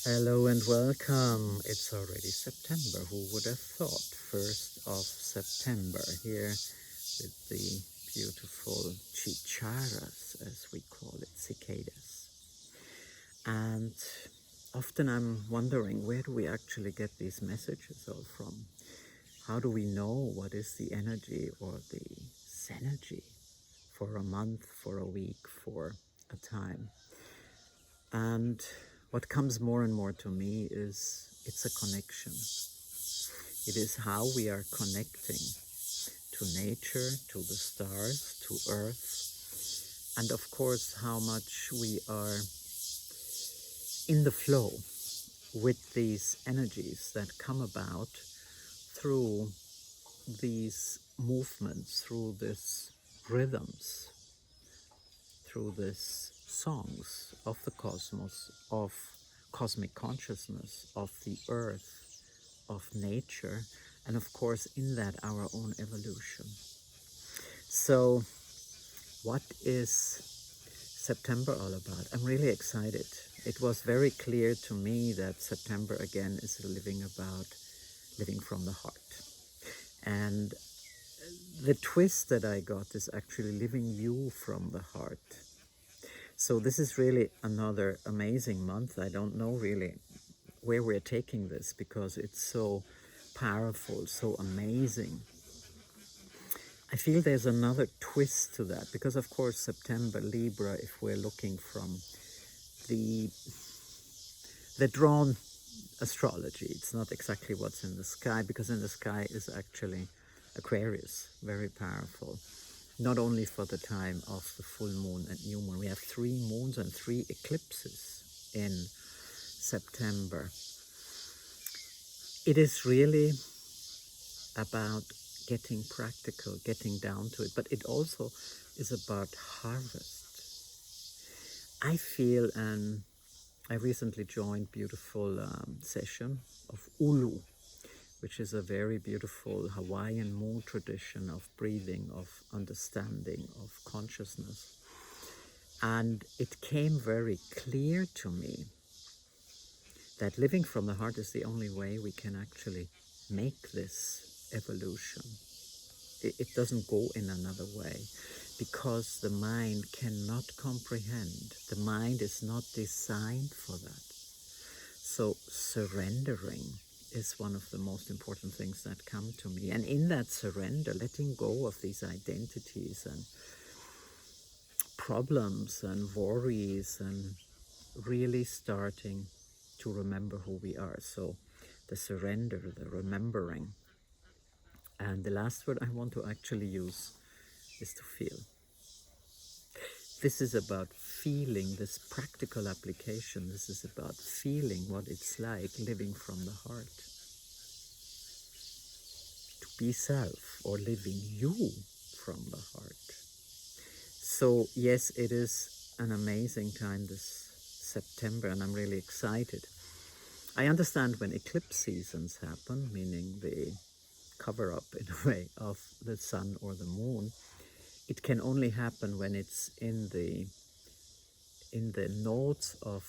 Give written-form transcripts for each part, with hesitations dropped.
Hello and welcome. It's already September. Who would have thought? 1st of September here with the beautiful chicharas, as we call it, cicadas. And often I'm wondering, where do we actually get these messages all from? How do we know what is the energy or the synergy for a month, for a week, for a time? And what comes more and more to me is it's a connection. It is how we are connecting to nature, to the stars, to earth, and of course how much we are in the flow with these energies that come about through these movements, through these rhythms, through these songs of the cosmos, of cosmic consciousness, of the earth, of nature, and of course in that our own evolution. So what is September all about? I'm really excited. It was very clear to me that September again is living from the heart. And the twist that I got is actually living you from the heart. So this is really another amazing month. I don't know really where we're taking this because it's so powerful, so amazing. I feel there's another twist to that because of course September, Libra, if we're looking from the drawn astrology, it's not exactly what's in the sky, because in the sky is actually Aquarius, very powerful. Not only for the time of the full moon and new moon. We have 3 moons and 3 eclipses in September. It is really about getting practical, getting down to it, but it also is about harvest. I feel, and I recently joined beautiful session of Ulu, which is a very beautiful Hawaiian moon tradition of breathing, of understanding, of consciousness. And it came very clear to me that living from the heart is the only way we can actually make this evolution. It doesn't go in another way because the mind cannot comprehend. The mind is not designed for that. So surrendering is one of the most important things that come to me. And in that surrender, letting go of these identities and problems and worries and really starting to remember who we are. So the surrender, the remembering. And the last word I want to actually use is to feel. This is about feeling, this practical application. This is about feeling what it's like living from the heart. To be self, or living you from the heart. So yes, it is an amazing time this September, and I'm really excited. I understand when eclipse seasons happen, meaning the cover up in a way of the sun or the moon, it can only happen when it's in the nodes of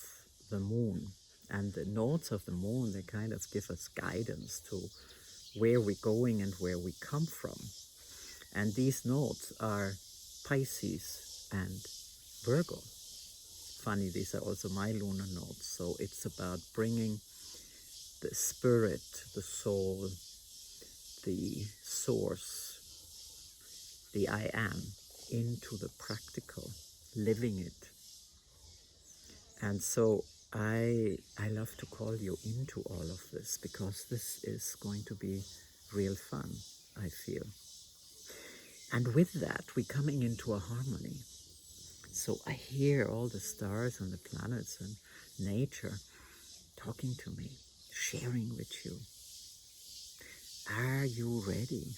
the moon. And the nodes of the moon, they kind of give us guidance to where we're going and where we come from. And these nodes are Pisces and Virgo. Funny, these are also my lunar nodes. So it's about bringing the spirit, the soul, the source, the I am, into the practical, living it. And so I love to call you into all of this because this is going to be real fun, I feel. And with that, we're coming into a harmony. So I hear all the stars and the planets and nature talking to me, sharing with you. Are you ready?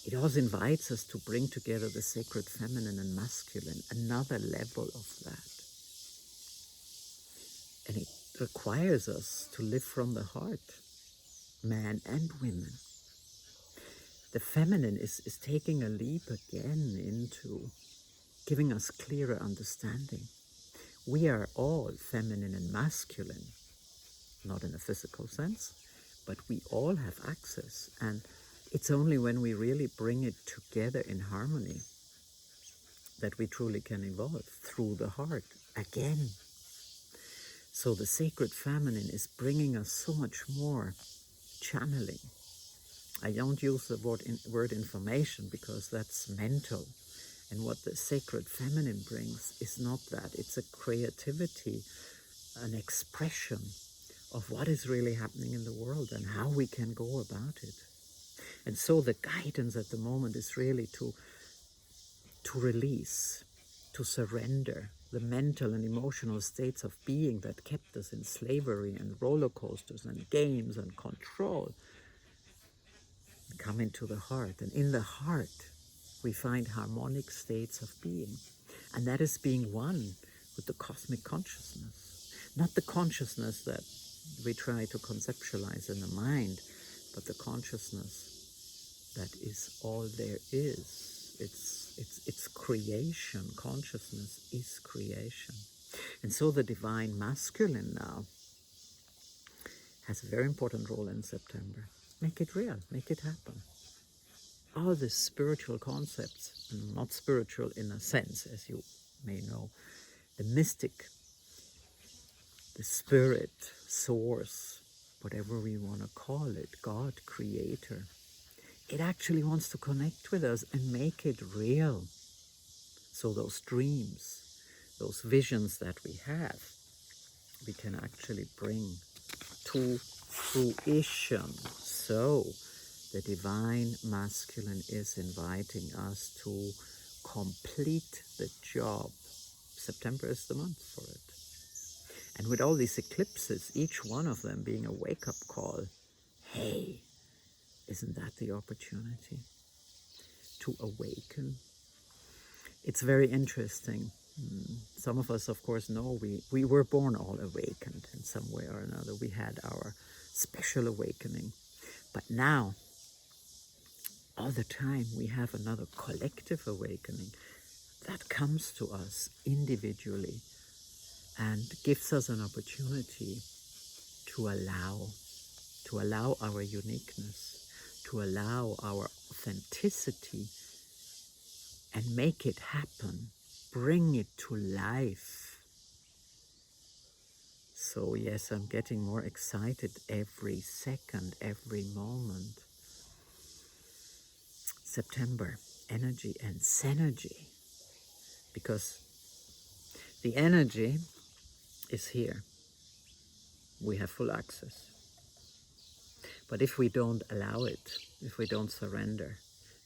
It also invites us to bring together the sacred feminine and masculine, another level of that. And it requires us to live from the heart, men and women. The feminine is taking a leap again into giving us clearer understanding. We are all feminine and masculine. not in a physical sense, but we all have access. And it's only when we really bring it together in harmony that we truly can evolve through the heart again. So the sacred feminine is bringing us so much more channeling. I don't use the word information because that's mental. And what the sacred feminine brings is not that. It's a creativity, an expression of what is really happening in the world and how we can go about it. And so the guidance at the moment is really to release, to surrender the mental and emotional states of being that kept us in slavery and roller coasters and games and control. Come into the heart, and in the heart we find harmonic states of being, and that is being one with the cosmic consciousness, not the consciousness that we try to conceptualize in the mind, but the consciousness that is all there is. It's creation. Consciousness is creation. And so the divine masculine now has a very important role in September. Make it real, make it happen. All the spiritual concepts, and not spiritual in a sense, as you may know, the mystic, the spirit, source, whatever we want to call it, God, creator, it actually wants to connect with us and make it real. So those dreams, those visions that we have, we can actually bring to fruition. So the divine masculine is inviting us to complete the job. September is the month for it. And with all these eclipses, each one of them being a wake-up call, hey, isn't that the opportunity to awaken? It's very interesting. Some of us, of course, know we were born all awakened in some way or another. We had our special awakening. But now, all the time, we have another collective awakening that comes to us individually and gives us an opportunity to allow our uniqueness, to allow our authenticity and make it happen, bring it to life. So yes, I'm getting more excited every second, every moment. September, energy and synergy, because the energy is here. We have full access. But if we don't allow it, if we don't surrender,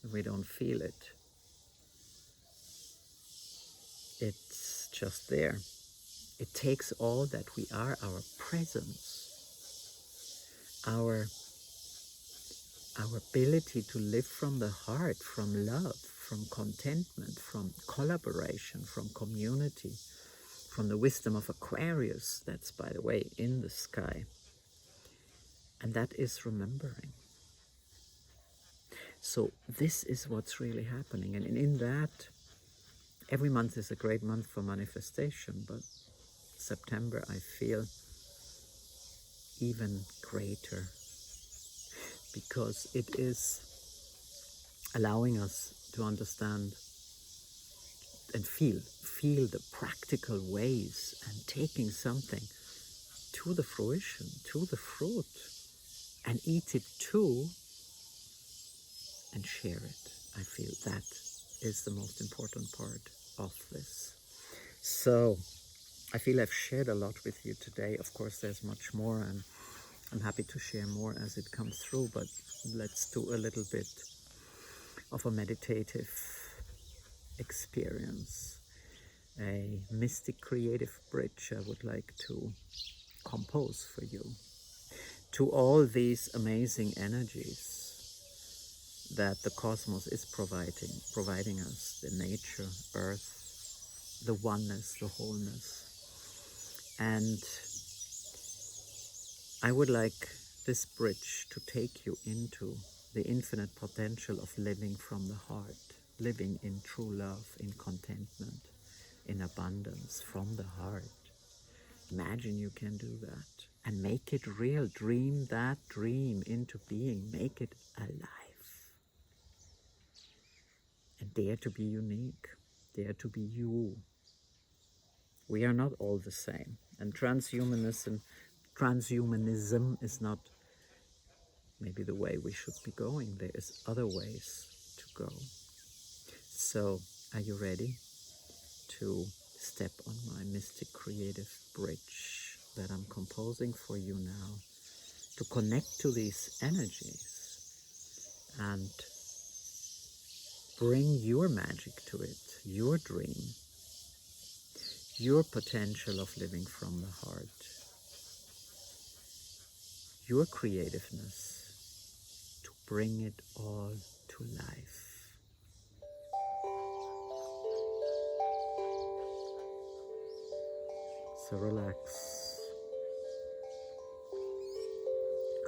if we don't feel it, it's just there. It takes all that we are, our presence, our ability to live from the heart, from love, from contentment, from collaboration, from community, from the wisdom of Aquarius, that's, by the way, in the sky. And that is remembering. So this is what's really happening. And in that, every month is a great month for manifestation, but September, I feel even greater, because it is allowing us to understand and feel the practical ways and taking something to the fruition, to the fruit, and eat it too and share it. I feel that is the most important part of this. So I feel I've shared a lot with you today. Of course, there's much more, and I'm happy to share more as it comes through, but let's do a little bit of a meditative experience, a mystic creative bridge I would like to compose for you to all these amazing energies that the cosmos is providing us, the nature, earth, the oneness, the wholeness. And I would like this bridge to take you into the infinite potential of living from the heart, living in true love, in contentment, in abundance from the heart. Imagine you can do that. and make it real. Dream that dream into being. Make it alive. And dare to be unique. Dare to be you. We are not all the same. And transhumanism is not maybe the way we should be going. There is other ways to go. So, are you ready to step on my mystic creative bridge that I'm composing for you now, to connect to these energies and bring your magic to it, your dream, your potential of living from the heart, your creativeness, to bring it all to life. So relax,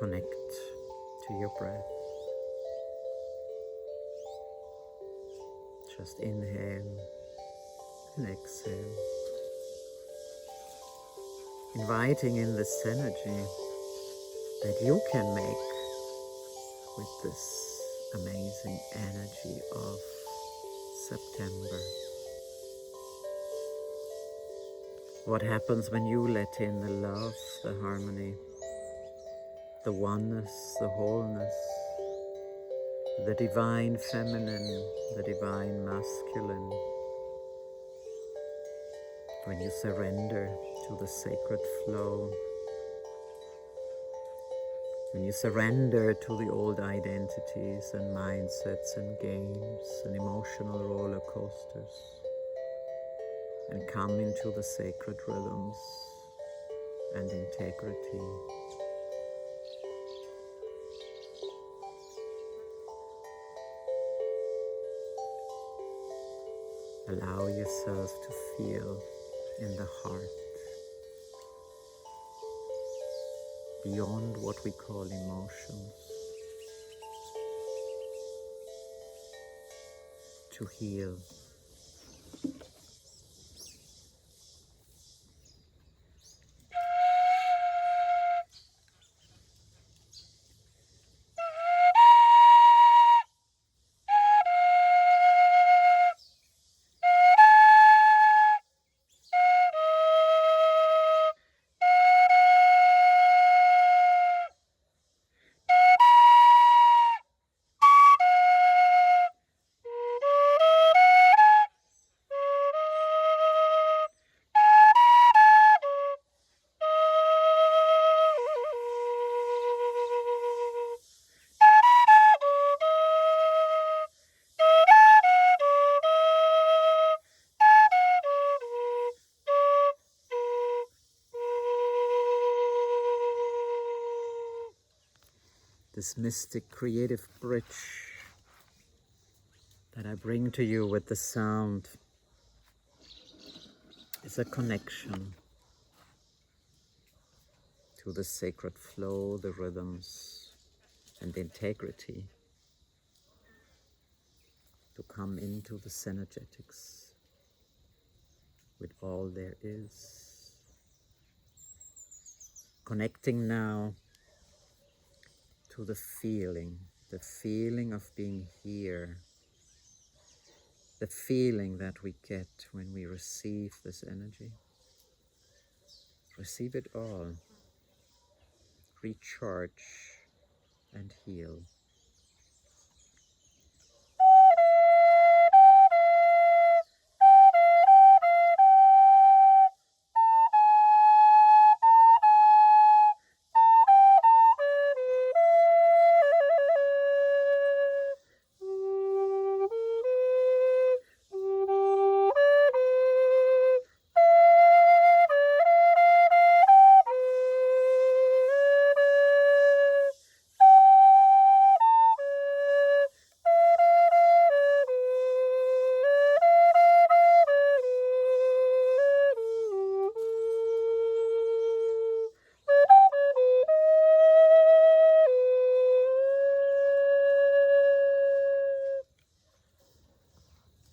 connect to your breath. Just inhale and exhale, inviting in this energy that you can make with this amazing energy of September. What happens when you let in the love, the harmony, the oneness, the wholeness, the divine feminine, the divine masculine, when you surrender to the sacred flow, when you surrender to the old identities and mindsets and games and emotional roller coasters, and come into the sacred rhythms and integrity. Allow yourself to feel in the heart, beyond what we call emotions, to heal. This mystic creative bridge that I bring to you with the sound is a connection to the sacred flow, the rhythms, and the integrity, to come into the synergetics with all there is. Connecting now to the feeling of being here, the feeling that we get when we receive this energy. Receive it all. Recharge and heal.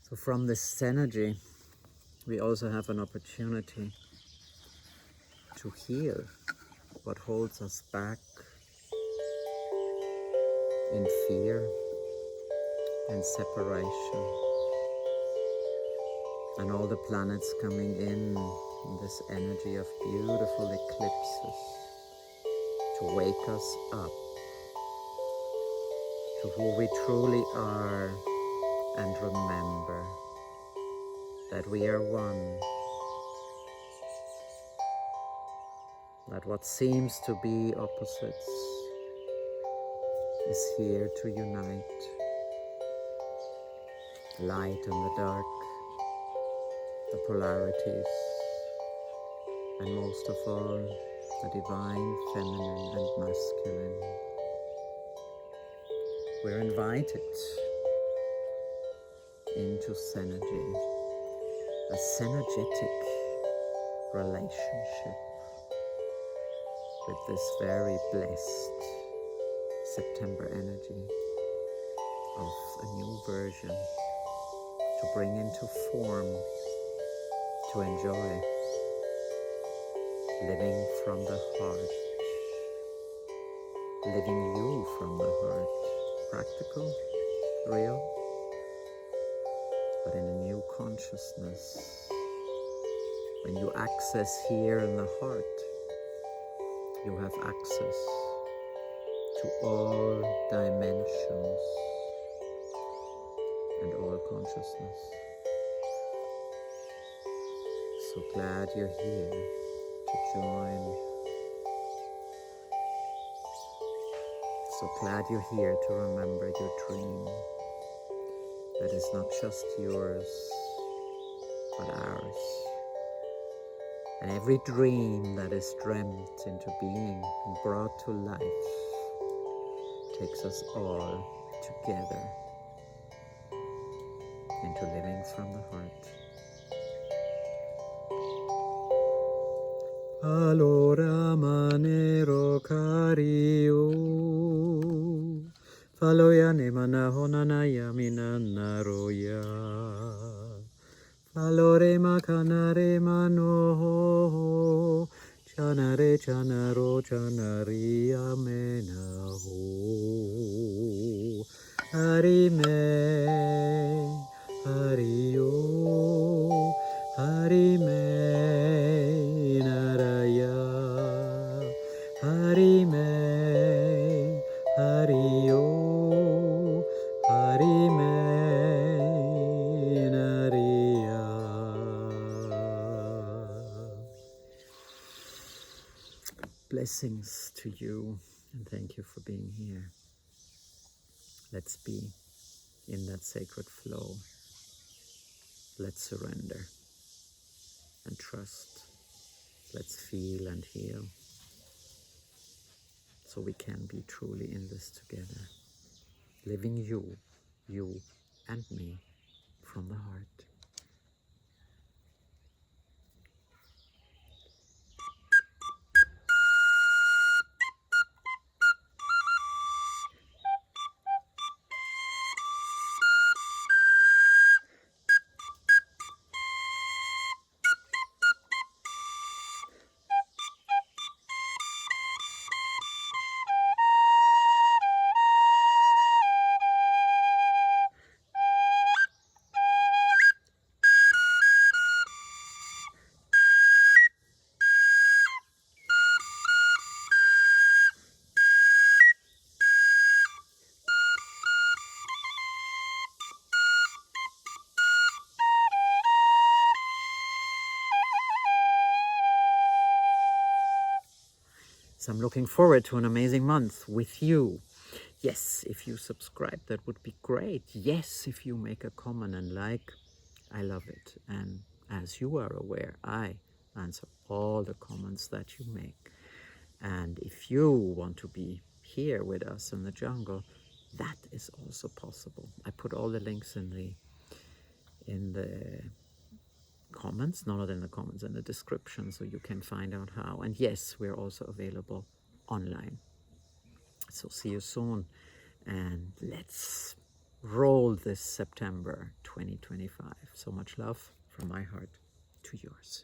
So from this energy, we also have an opportunity to heal what holds us back in fear and separation, and all the planets coming in this energy of beautiful eclipses to wake us up to who we truly are, and remember that we are one, that what seems to be opposites is here to unite. Light and the dark, the polarities, and most of all, the divine feminine and masculine. We're invited into synergy, a synergetic relationship with this very blessed September energy of a new version to bring into form, to enjoy, living from the heart, living you from the heart, practical, real, but in a new consciousness. When you access here in the heart, you have access to all dimensions and all consciousness. So glad you're here to join. So glad you're here to remember your dream that is not just yours, but ours. And every dream that is dreamt into being and brought to life takes us all together into living from the heart. Allora manero cario, faloya ne mana honana yamina naroya, falore makanare mano, chanare chanaro chanari amena ho, harime, hario, harime. Harime, Hario, Harime, Naria. Blessings to you, and thank you for being here. Let's be in that sacred flow. Let's surrender and trust. Let's feel and heal, so we can be truly in this together, living you and me from the heart. So I'm looking forward to an amazing month with you. Yes, if you subscribe, that would be great. Yes, if you make a comment and like, I love it. And as you are aware, I answer all the comments that you make. And if you want to be here with us in the jungle, that is also possible. I put all the links in the comments, not in the comments, in the description, so you can find out how. And yes, we're also available online. So see you soon, and let's roll this September 2025. So much love from my heart to yours.